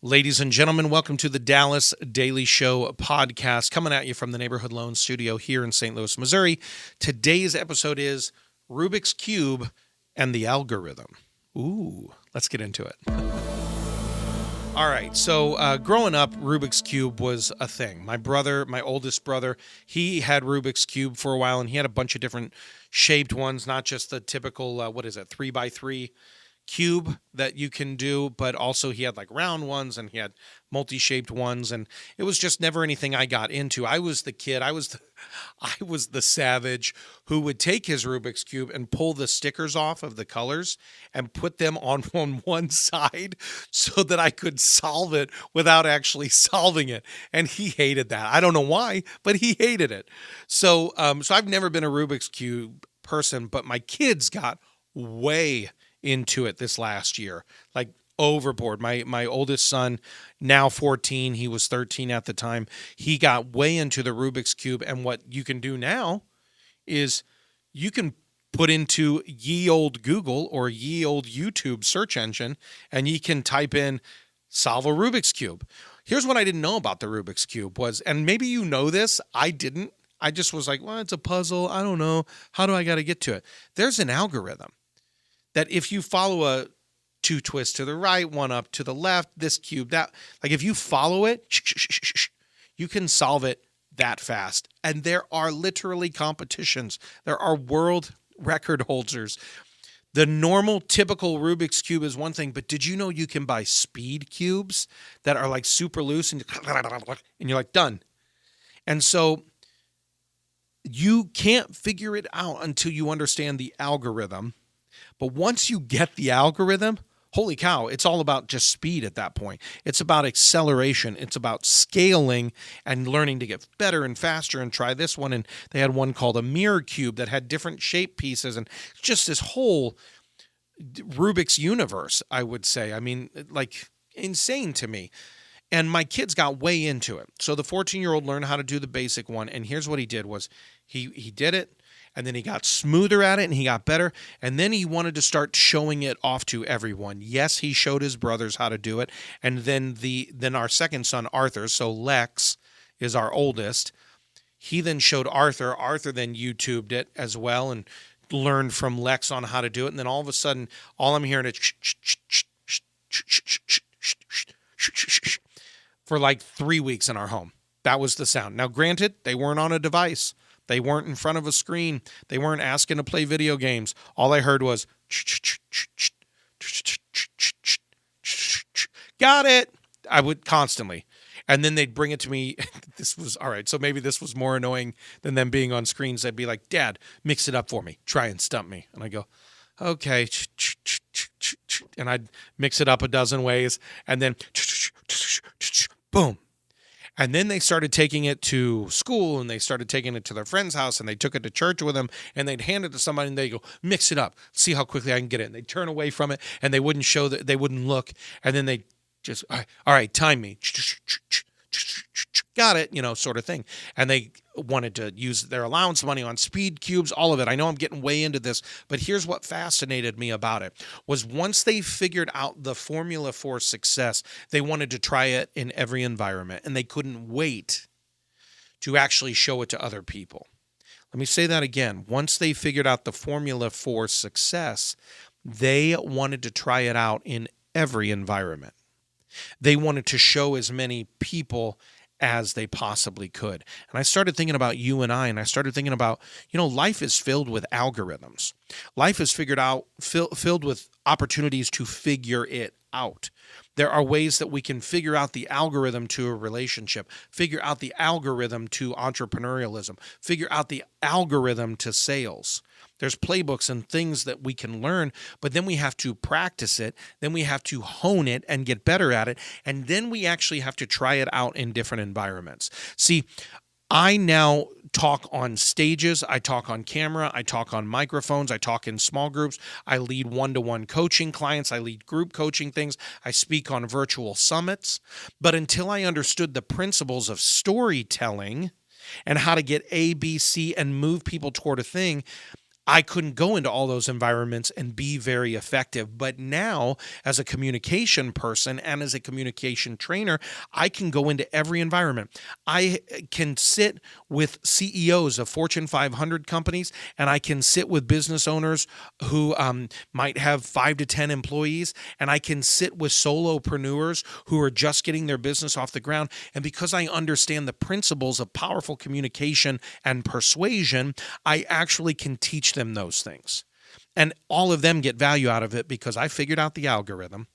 Ladies and gentlemen, welcome to the Dallas Daily Show podcast, coming at you from the Neighborhood Loan Studio here in St. Louis, Missouri. Today's episode is Rubik's Cube and the algorithm. Ooh, let's get into it. All right, so growing up, Rubik's Cube was a thing. My oldest brother, he had Rubik's Cube for a while, and he had a bunch of different shaped ones, not just the typical, 3x3 cube that you can do, but also he had like round ones and he had multi-shaped ones, and it was just never anything I got into. I was the kid, I was the savage who would take his Rubik's Cube and pull the stickers off of the colors and put them on one side so that I could solve it without actually solving it. And he hated that. I don't know why, but he hated it. So I've never been a Rubik's Cube person, but my kids got way into it this last year, like overboard. My oldest son, now 14, he was 13 at the time. He got way into the Rubik's Cube, and what you can do now is you can put into ye old Google or ye old YouTube search engine, and you can type in solve a Rubik's Cube. Here's what I didn't know about the Rubik's Cube was, and maybe you know this, I didn't. I just was like, well, it's a puzzle. I don't know. How do I got to get to it? There's an algorithm that if you follow a two twists to the right, one up to the left, this cube, that, like if you follow it, you can solve it that fast. And there are literally competitions. There are world record holders. The normal, typical Rubik's Cube is one thing, but did you know you can buy speed cubes that are like super loose and you're like, done. And so you can't figure it out until you understand the algorithm. But once you get the algorithm, holy cow, it's all about just speed at that point. It's about acceleration. It's about scaling and learning to get better and faster and try this one. And they had one called a mirror cube that had different shape pieces and just this whole Rubik's universe, I would say. I mean, like insane to me. And my kids got way into it. So the 14-year-old learned how to do the basic one. And here's what he did was he did it. And then he got smoother at it and he got better. And then he wanted to start showing it off to everyone. Yes, he showed his brothers how to do it. And then our second son, Arthur, so Lex is our oldest, he then showed Arthur. Arthur then YouTubed it as well and learned from Lex on how to do it. And then all of a sudden, all I'm hearing is for like 3 weeks in our home. That was the sound. Now, granted, they weren't on a device. They weren't in front of a screen. They weren't asking to play video games. All I heard was, got it. I would constantly. And then they'd bring it to me. This was, all right, so maybe this was more annoying than them being on screens. They'd be like, Dad, mix it up for me. Try and stump me. And I go, okay. And I'd mix it up a dozen ways. And then, boom. And then they started taking it to school and they started taking it to their friend's house and they took it to church with them and they'd hand it to somebody and they go, mix it up, see how quickly I can get it. And they'd turn away from it and they wouldn't show that, they wouldn't look. And then they just, all right, time me. Got it, sort of thing. And they wanted to use their allowance money on speed cubes, all of it. I know I'm getting way into this, but here's what fascinated me about it was once they figured out the formula for success, they wanted to try it in every environment and they couldn't wait to actually show it to other people. Let me say that again. Once they figured out the formula for success, they wanted to try it out in every environment. They wanted to show as many people as they possibly could. And I started thinking about you and I started thinking about, life is filled with algorithms. Life is filled with opportunities to figure it out. There are ways that we can figure out the algorithm to a relationship, figure out the algorithm to entrepreneurialism, figure out the algorithm to sales. There's playbooks and things that we can learn, but then we have to practice it. Then we have to hone it and get better at it. And then we actually have to try it out in different environments. See, I now talk on stages. I talk on camera. I talk on microphones. I talk in small groups. I lead one-to-one coaching clients. I lead group coaching things. I speak on virtual summits. But until I understood the principles of storytelling and how to get A, B, C, and move people toward a thing, I couldn't go into all those environments and be very effective. But now, as a communication person and as a communication trainer, I can go into every environment. I can sit with CEOs of Fortune 500 companies, and I can sit with business owners who might have 5 to 10 employees, and I can sit with solopreneurs who are just getting their business off the ground. And because I understand the principles of powerful communication and persuasion, I actually can teach them those things. And all of them get value out of it because I figured out the algorithm,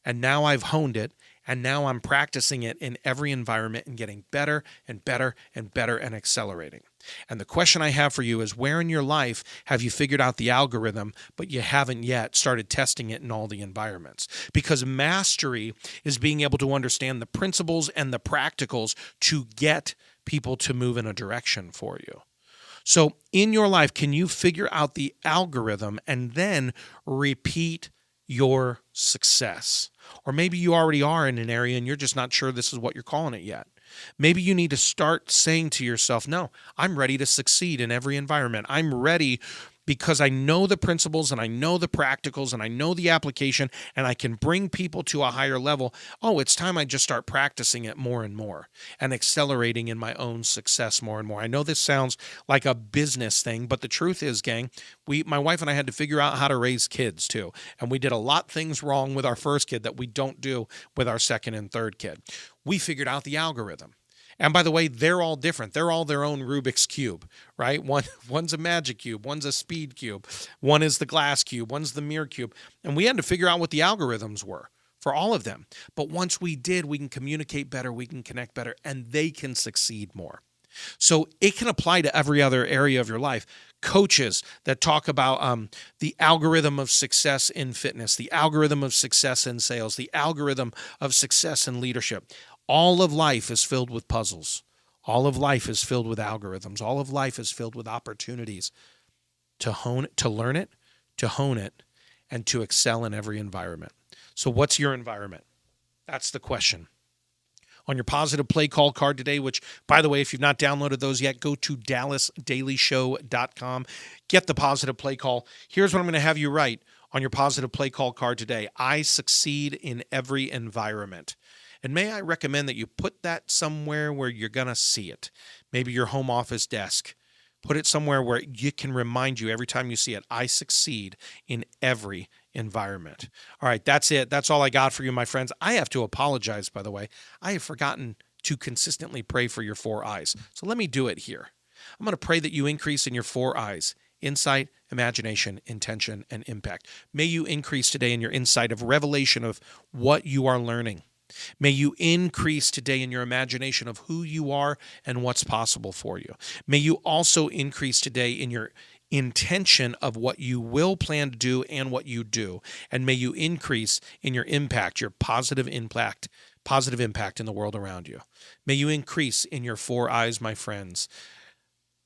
and now I've honed it, and now I'm practicing it in every environment and getting better and better and better and accelerating. And the question I have for you is, where in your life have you figured out the algorithm, but you haven't yet started testing it in all the environments? Because mastery is being able to understand the principles and the practicals to get people to move in a direction for you. So in your life, can you figure out the algorithm and then repeat your success? Or maybe you already are in an area and you're just not sure this is what you're calling it yet. Maybe you need to start saying to yourself, no, I'm ready to succeed in every environment. I'm ready because I know the principles and I know the practicals and I know the application, and I can bring people to a higher level. Oh, it's time I just start practicing it more and more and accelerating in my own success more and more. I know this sounds like a business thing, but the truth is, gang, my wife and I had to figure out how to raise kids too. And we did a lot of things wrong with our first kid that we don't do with our second and third kid. We figured out the algorithm. And by the way, they're all different. They're all their own Rubik's Cube, right? One's a magic cube. One's a speed cube. One is the glass cube. One's the mirror cube. And we had to figure out what the algorithms were for all of them. But once we did, we can communicate better, we can connect better, and they can succeed more. So it can apply to every other area of your life. Coaches that talk about the algorithm of success in fitness, the algorithm of success in sales, the algorithm of success in leadership. All of life is filled with puzzles. All of life is filled with algorithms. All of life is filled with opportunities to learn it, to hone it, and to excel in every environment. So what's your environment? That's the question. On your positive play call card today, which, by the way, if you've not downloaded those yet, go to dallasdailyshow.com. Get the positive play call. Here's what I'm going to have you write on your positive play call card today. I succeed in every environment. And may I recommend that you put that somewhere where you're going to see it. Maybe your home office desk. Put it somewhere where it can remind you every time you see it. I succeed in every environment. All right, that's it. That's all I got for you, my friends. I have to apologize, by the way. I have forgotten to consistently pray for your 4 eyes. So let me do it here. I'm going to pray that you increase in your 4 eyes: insight, imagination, intention, and impact. May you increase today in your insight of revelation of what you are learning. May you increase today in your imagination of who you are and what's possible for you. May you also increase today in your intention of what you will plan to do and what you do. And may you increase in your impact, your positive impact in the world around you. May you increase in your 4 eyes, my friends.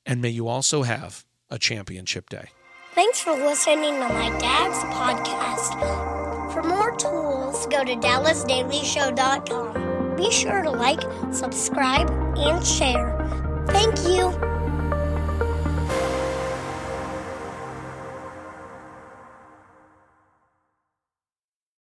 And may you also have a championship day. Thanks for listening to my dad's podcast. For more tools, go to dallasdailyshow.com. Be sure to like, subscribe, and share. Thank you.